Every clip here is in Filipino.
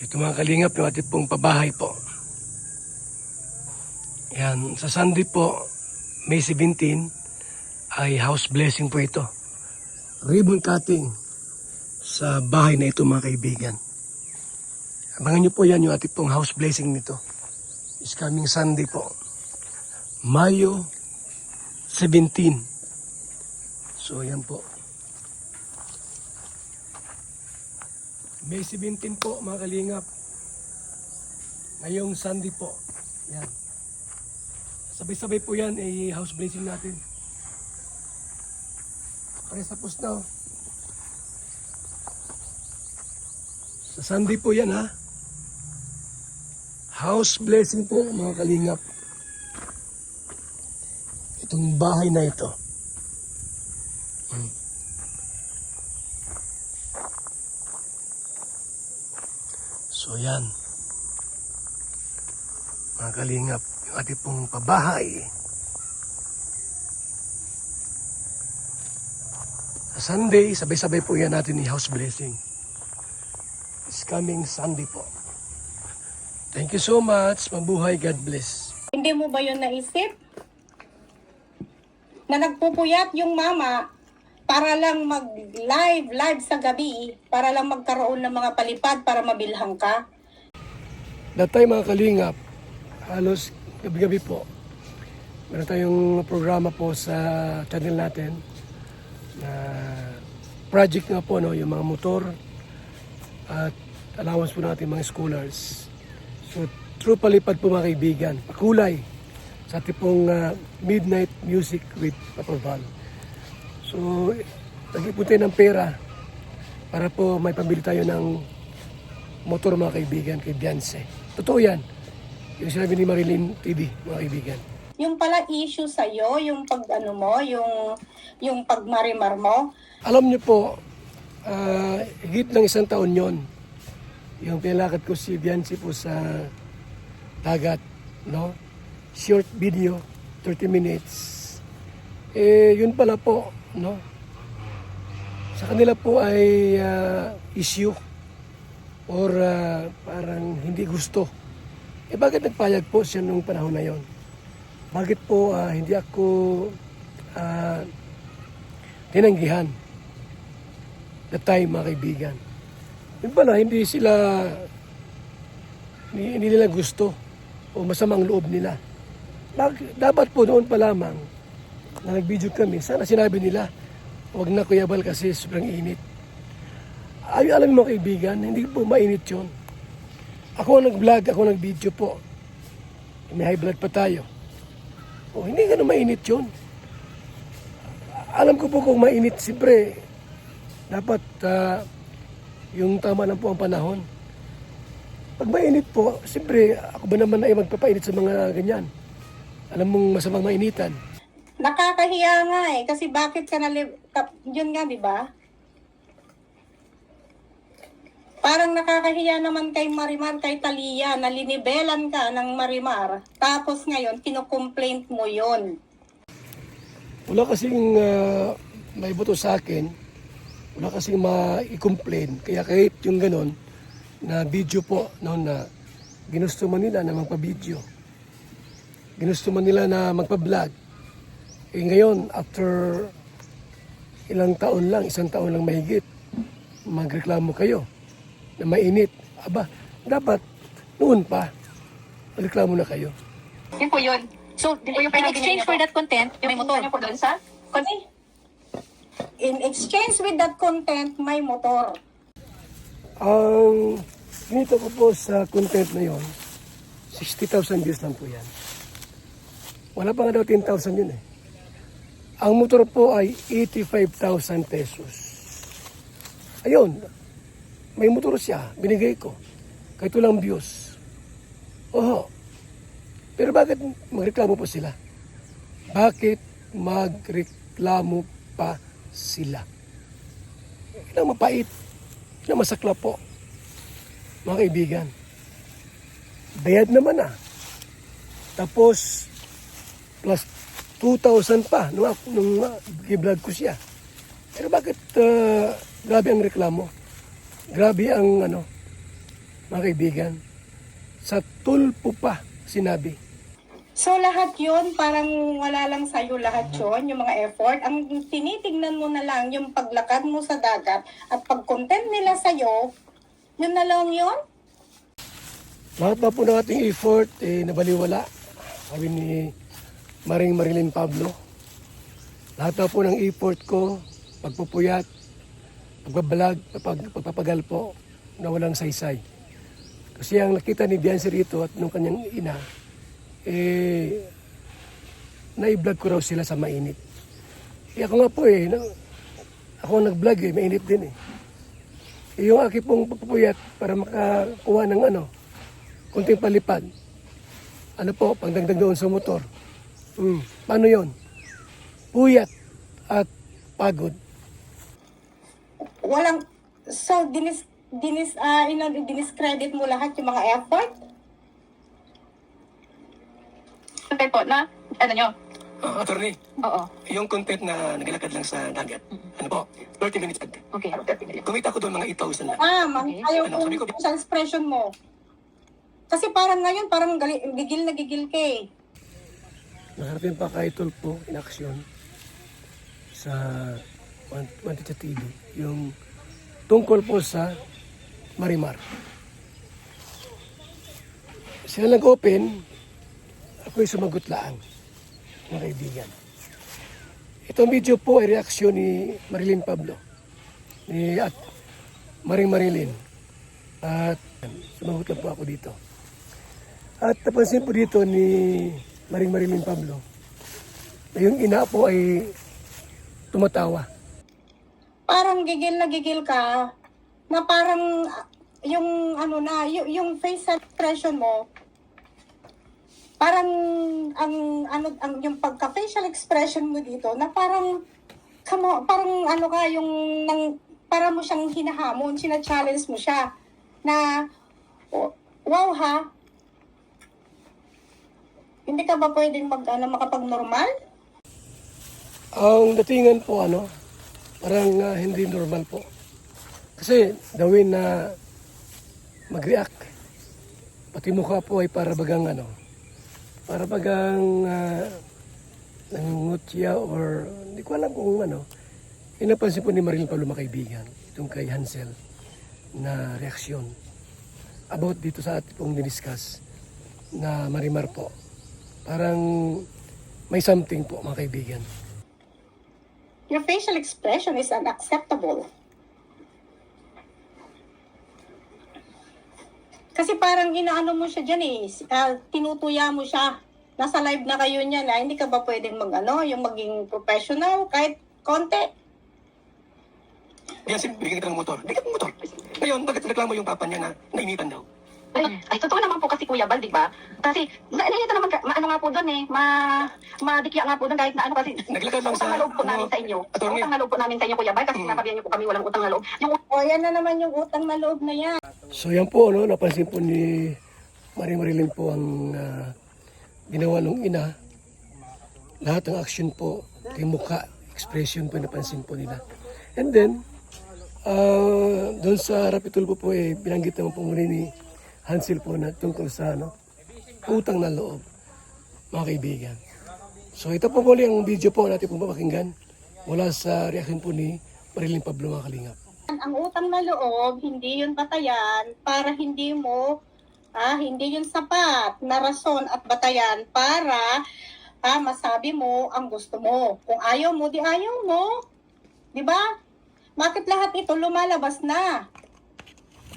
So ito mga kalingap, yung ating pong pabahay po. Yan, sa Sunday po, May 17, ay house blessing po ito. Ribbon cutting sa bahay na ito mga kaibigan. Abangan nyo po yan, yung ating pong house blessing nito. Is coming Sunday po. Mayo 17. So yan po. May 17 po mga kalingap. Ngayong Sunday po. Yan. Sabay-sabay po yan ay house blessing natin. Pare tapos na. Sa Sunday po yan ha. House blessing po mga kalingap. Itong bahay na ito. So yan. Mga kalingap, yung ating pong pabahay. Sa Sunday, sabay-sabay po yan natin i-house blessing. It's coming Sunday po. Thank you so much. Mabuhay. God bless. Hindi mo ba yun naisip? Na nagpupuyat yung mama para lang mag-live sa gabi, para lang magkaroon ng mga palipad para mabilhang ka? That time mga kalingap, halos gabi-gabi po, meron tayong programa po sa channel natin na project nga po, no, yung mga motor at allowance po natin mga scholars. So true palipad po mga kaibigan, pakulay sa ating pong Midnight Music with Papa Val. So nag-ipon tayo ng pera para po may pambili tayo ng motor mga kaibigan kay Beyonce. Totoo yan. Yung sinabi ni Marilyn TV mga kaibigan. Yung pala issue sa'yo, yung pag-ano mo, yung pagmarimar mo. Alam niyo po, higit ng 1 taon yon yung pinalakad ko si Beyonce po sa dagat, no? Short video, 30 minutes. Yun pala po, no? Sa kanila po ay issue or parang hindi gusto. Bakit nagpayag po siya nung panahon na yon? Bakit po hindi ako tinanggihan? The time mga kaibigan. Yun pala, hindi nila gusto o masamang loob nila. Dapat po noon pa lamang na nag-video kami, sana sinabi nila, huwag na Kuya Bal kasi sobrang init. Alam mo mga kaibigan, hindi po mainit yun. Ako ang nag-vlog, ako nag-video po. May high blood pa tayo. Hindi ganun mainit yun. Alam ko po kung mainit, siyempre, dapat yung tama lang po ang panahon. Pag mainit po, siyempre, ako ba naman ay magpapainit sa mga ganyan? Alam mong masamang mainitan. Nakakahiya nga kasi bakit ka yun nga, di ba? Parang nakakahiya naman kay Marimar, kay Talia, na linibelan ka ng Marimar. Tapos ngayon, kinukomplaint mo yun. Wala kasing may buto sa akin, wala kasing ma-i-complain. Kaya kahit yung ganon, na video po, no, na ginusto man nila na magpa-video. Ginusto man nila na magpa-vlog. Ngayon, after ilang taon lang, 1 taon lang mahigit, magreklamo kayo na mainit. Aba, dapat noon pa, magreklamo na kayo. Yun po yun. So, in exchange for that content, may motor niyo po doon sa? In exchange with that content, may motor. Ang pinito ko po sa content na yon, 60,000 views lang po yan. Wala pa nga daw 10,000 yun eh. Ang motor po ay 85,000 pesos. Ayun, may motor siya, binigay ko. Kahit walang views. Oho. Pero bakit magreklamo pa sila? Bakit magreklamo pa sila? Ilang mapait, ilang masakla po. Mga kaibigan. Bayad naman ah. Tapos, plus 2,000 pa nung i-vlog ko siya. Pero bakit grabe ang reklamo? Grabe ang mga kaibigan. Sa tulpo pa sinabi. So lahat yun, parang wala lang sa'yo lahat yun, yung mga effort. Ang tinitignan mo na lang yung paglakad mo sa dagat at pag-content nila sa'yo, yun na lang yun. Lahat na po ng ating effort, nabaliwala. Sabi ni Maring Marilyn Pablo. Lahat na po ng effort ko, pagpupuyat, pagbabalag, pagpapagal po, na walang saysay. Kasi ang nakita ni Biancy rito at nung kanyang ina, na-vlog ko raw sila sa mainit. Ako nga po ako nag-vlog mainit din yung aking pong pagpupuyat para makakuha ng kunting palipad. Ano po, pagdagdag doon sa motor. Paano yon? Puyat at pagod. Walang, so diniscredit mo lahat yung mga effort? Content po na, ano nyo? Attorney, Oo. yung content na naglalakad lang sa dagat, ano po, 30 minutes agad. Okay. Kumita ko doon mga 8,000 lang. Okay. Ayaw Ano, sabi ko- kung sa expression mo. Kasi parang ngayon, parang gigil na gigil ka eh. Naharapin pa kay Tulpo in action sa Mantika TV. Yung tungkol po sa Marimar. Sila nag-open, ako'y sumagot lang, mga kaibigan. Itong video po ay reaksyon ni Marilyn Pablo at Maring Marilyn. At sumagot lang po ako dito. At napansin po dito ni Maring Marilyn Pablo na yung ina po ay tumatawa. Parang gigil na gigil ka, na parang yung yung face expression mo, parang yung pagka-facial expression mo dito, na parang para mo siyang hinahamon, sina-challenge mo siya, na, wow ha, hindi ka ba pwedeng makapag-normal? Ang datingan po parang hindi normal po. Kasi gawin na mag-react. Pati mukha po ay para bagang nangungutya or hindi ko alam kung Inapansin po ni Marilyn Pablo mga kaibigan, itong kay Hansel na reaksyon about dito sa ating pong diniscuss na Marimar po. Parang may something po mga kaibigan. Your facial expression is unacceptable. Kasi parang inaano mo siya dyan tinutuya mo siya. Nasa live na kayo niyan, hindi ka ba pwedeng yung maging professional kahit konti? Yan, bigyan kita ng motor. Bigyan ng motor. Ngayon, bakit reklamo yung papa niya na nainitan daw? Ay, totoo naman po kasi Kuya Bal, di ba? Kasi, nainita naman, maano nga po doon madikya nga po doon kahit na kasi, Naglakad lang utang sa- na loob po namin sa inyo. Attorney. Utang na loob po namin sa inyo, Kuya Bal, kasi sinasabihan niyo po kami walang utang na loob. Yung O yan na naman yung utang na loob na yan. So yan po, napansin po ni Marilyn po ang ginawa ng ina. Lahat ng action po, yung mukha, expression po napansin po nila. And then, doon sa Rapitulpo po binanggit naman po muli ni Hansel po na tungkol sa utang na loob, mga kaibigan. So ito po muli ang video po natin pong papakinggan mula sa reaction po ni Marilyn Pablo mga kalingap. Ang utang na loob, hindi yun batayan para hindi yun sapat na rason at batayan para masabi mo ang gusto mo. Kung ayaw mo, di ayaw mo. Di ba? Bakit lahat ito lumalabas na?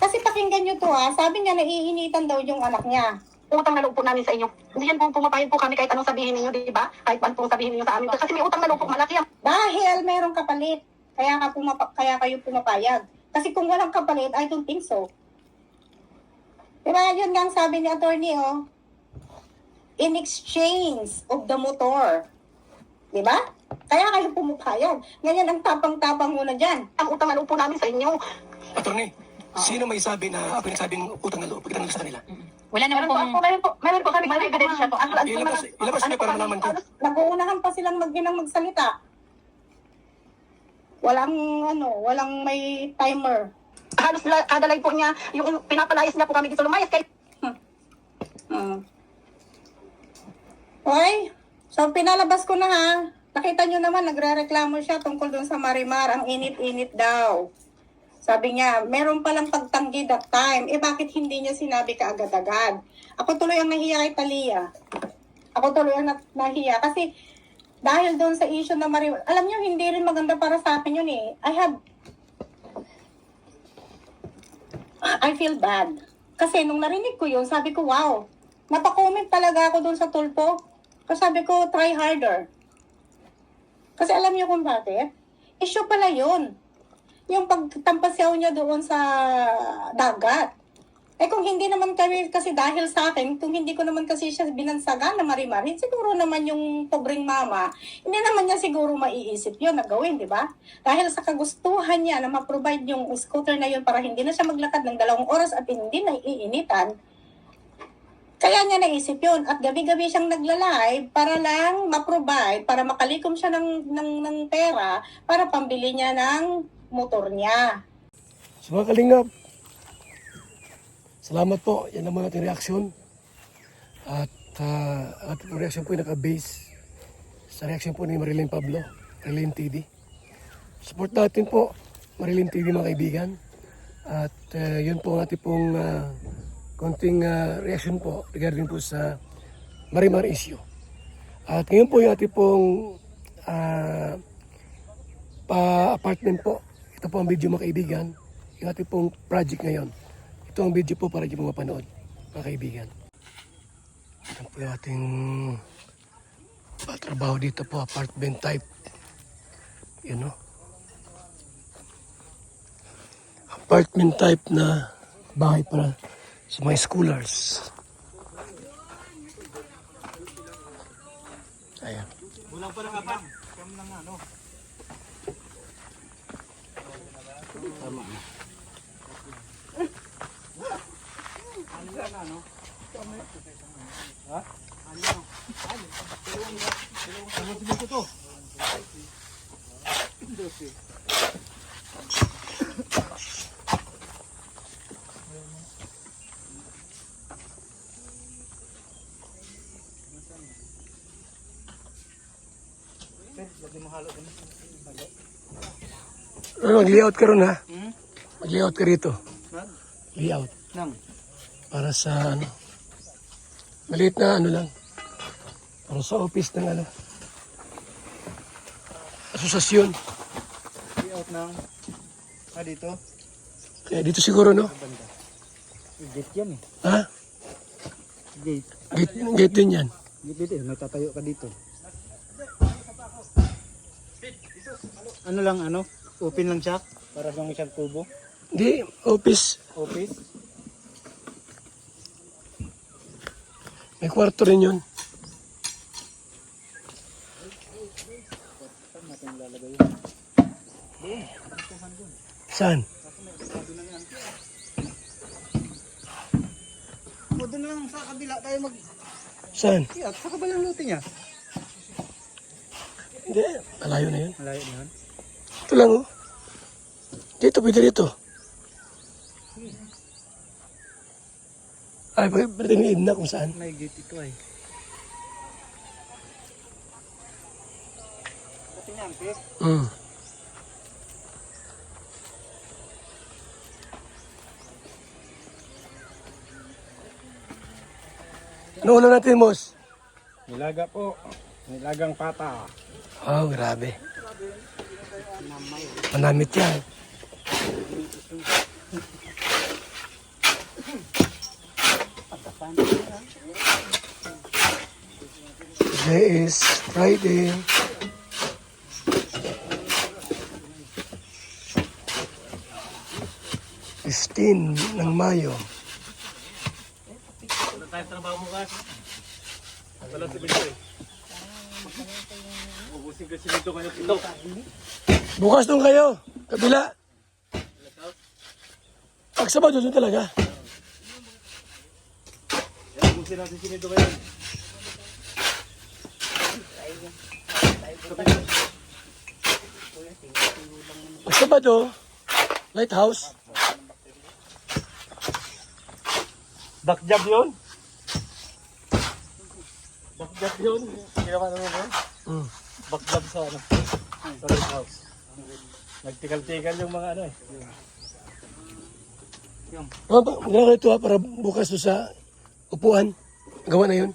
Kasi pakinggan nyo to sabi niya naiinitan daw yung anak niya. utang na loob po namin sa inyo. Hindi yan po pumapayag po kami kahit anong sabihin ninyo, di ba? Kahit anong sabihin ninyo sa amin. Kasi may utang na loob po, malaki yan. Dahil merong kapalit, kaya kayo pumapayag. Kasi kung walang kapalit, I don't think so. Diba, yun nga ang sabi ni attorney, in exchange of the motor. Diba? Kaya kayo pumapayag. Ganyan ang tapang-tapang mo na dyan. Ang utang na loob po namin sa inyo. Attorney, sino may sabi na ako yung nagsabing utang na loob? Pagkita nila sa kanila. Wala naman meron po kami, may ebidensya po. Ilabas niyo para malaman ko. Nag-uunahan pa silang magsalita. Walang may timer. halos kada live po niya, yung pinapalayas niya po kami dito lumayas. Kaya Okay? So, pinalabas ko na ha. Nakita nyo naman, nagre-reklamo siya tungkol dun sa Marimar. Ang init-init daw. Sabi niya, meron palang pagtanggi that time. Bakit hindi niya sinabi kaagad-agad? Ako tuloy ang nahiya kay Talia. Ako tuloy ang nahiya. Kasi, dahil doon sa issue na Marimar, alam niyo, hindi rin maganda para sa akin yun eh. I feel bad. Kasi nung narinig ko yun, sabi ko, wow. Napakomment talaga ako doon sa tulpo. Kasi sabi ko, try harder. Kasi alam niyo kung bakit? Issue pala yun. Yung pagtampasyaw niya doon sa dagat. Kung hindi naman kami, kasi dahil sa akin, kung hindi ko naman kasi siya binansagan na Marimar, siguro naman yung pobreng mama, hindi naman niya siguro maiisip yun na gawin, di ba? Dahil sa kagustuhan niya na ma-provide yung scooter na yun para hindi na siya maglakad ng 2 oras at hindi na iinitan, kaya niya naisip yun. At gabi-gabi siyang nagla-live para lang ma-provide, para makalikom siya ng pera para pambili niya ng motor niya. So mga kalingap, salamat po. Yan naman ating reaksyon. At ating reaksyon po ay naka-base sa reaksyon po ni Marilyn Pablo, Marilyn TV. Support natin po Marilyn TV mga kaibigan. At yun po ang ating pong konting reaction po regarding po sa Marimar issue. At ngayon po yung ating pong pa-apartment po. Ito po ang video mga kaibigan. Yung ating pong project ngayon. Ito ang video po para di mo mapanood mga kaibigan. Ito po yung ating trabaho dito po. Apartment type. Yun know? Apartment type na bahay para sa mga schoolers. Ayan. Bulang pa lang apat. Kami lang ano. Tama na. Ano yan ano? Ha? Ano yan? Ano sila ko to? Mag-layout ka ron ha? Mag-layout ka rito. Layout. Nang. Para sa ano. Maliit na ano lang. Para sa office ng ano. Asosasyon. Layout ng. Dito. Kaya dito siguro no? Gate yan eh. Ha? Gate. Gate din yan. Gate dito. May tatayo ka dito. Ano lang ano? Open lang siya. Para bang isang tubo. Hindi, office. Office. May kwarto rin yun. Saan? O doon lang sa kabila tayo mag... Saan? At sa kabilang lote niya. Hindi, malayo na yun. Malayo na yun. Ito lang oh. Dito, pwede rito. Ay, pwede niliin na kung saan. May gate ito ay. Pati niyan, Chris. Ano una natin, Mos? Nilaga po. Nilagang pata. Oh, grabe. Manamit yan. Today is Friday. ng Mayo. Tayo trabaho mo ka. Wala si Bito eh. Ubusin ka si Bito kayo pito. Bukas doon kayo. Kabila. Pag Sabado doon talaga. Ubusin natin si Bito kayo. Pag Sabado, Lighthouse. Backjab yun. Backjab yun. Ginawa naman yun. Backjab sa ano. Sa rest house. Nagtikal-tikal yung mga ano eh. Magagawa ito para bukas doon sa upuan. Gawa na yun.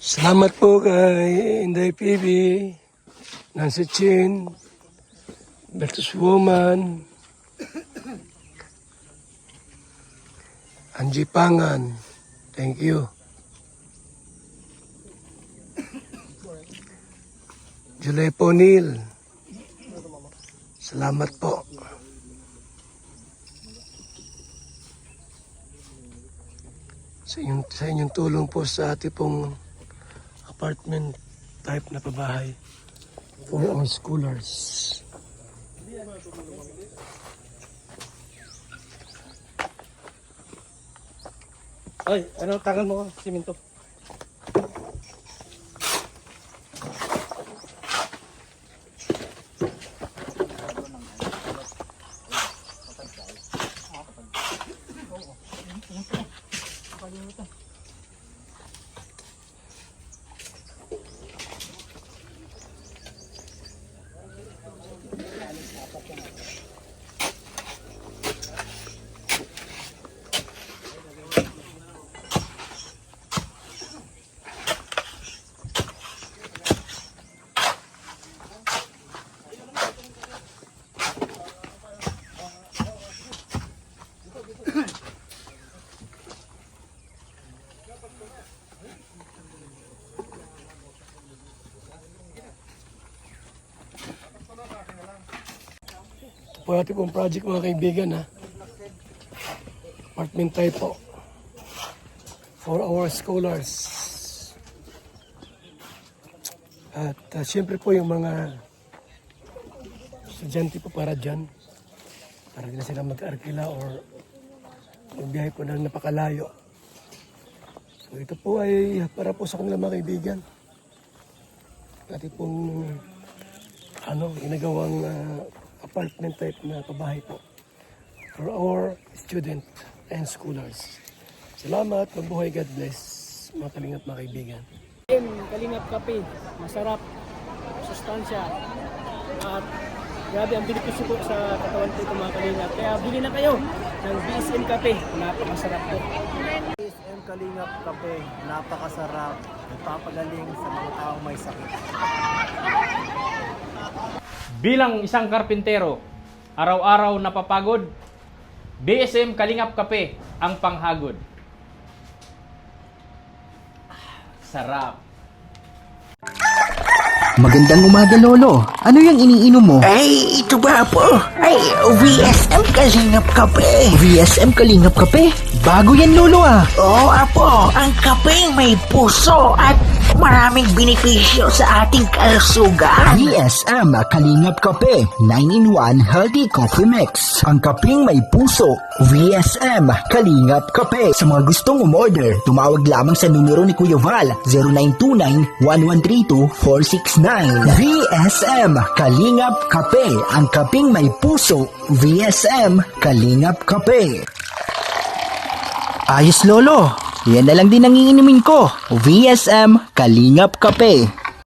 Salamat po kay Inday PB, Nancy Chin, Bertus Woman, Angie Pangan. Thank you. July Ponil. Salamat po. Sa inyong tulong po sa ating pong apartment type na pabahay for our scholars. Ay, ano tangan mo? Siminto. Ito po natin pong project mga kaibigan ha. Apartment type po. For our scholars. At siyempre po yung mga estudyante po para dyan. Para din sila mag-arkila or magbiyahe po ng napakalayo. So ito po ay para po sa kanila mga kaibigan. Dati pong ginagawang apartment type na pabahay po for our student and scholars. Salamat, mabuhay, God bless, mga kalingap mga kaibigan. Kalingap kape, masarap, sustansya, at grabe ang benepisyo po sa katawan po ito mga kalingap. Kaya bili na kayo ng BSM kape, napakasarap po. BSM Kalingap Kape, napakasarap, nagpapagaling sa mga taong may sakit. Bilang isang karpintero, araw-araw napapagod, BSM Kalingap Kape ang panghagod. Sarap. Magandang umaga, Lolo. Ano yung iniinom mo? Ay, ito ba po? Ay, VSM Kalingap Kape. VSM Kalingap Kape? Bago yan, Lolo ah. Oo, apo. Ang kapeng may puso at maraming benepisyo sa ating kalusugan. VSM Kalingap Kape, 9-in-1 Healthy Coffee Mix. Ang kapeng may puso, VSM Kalingap Kape. Sa mga gustong umorder, tumawag lamang sa numero ni Kuya Val, 0929-1132-469. VSM Kalingap Kape, ang kapeng may puso, VSM Kalingap Kape. Ayos, Lolo. Yan na lang din ang iinumin ko. VSM Kalingap Kape.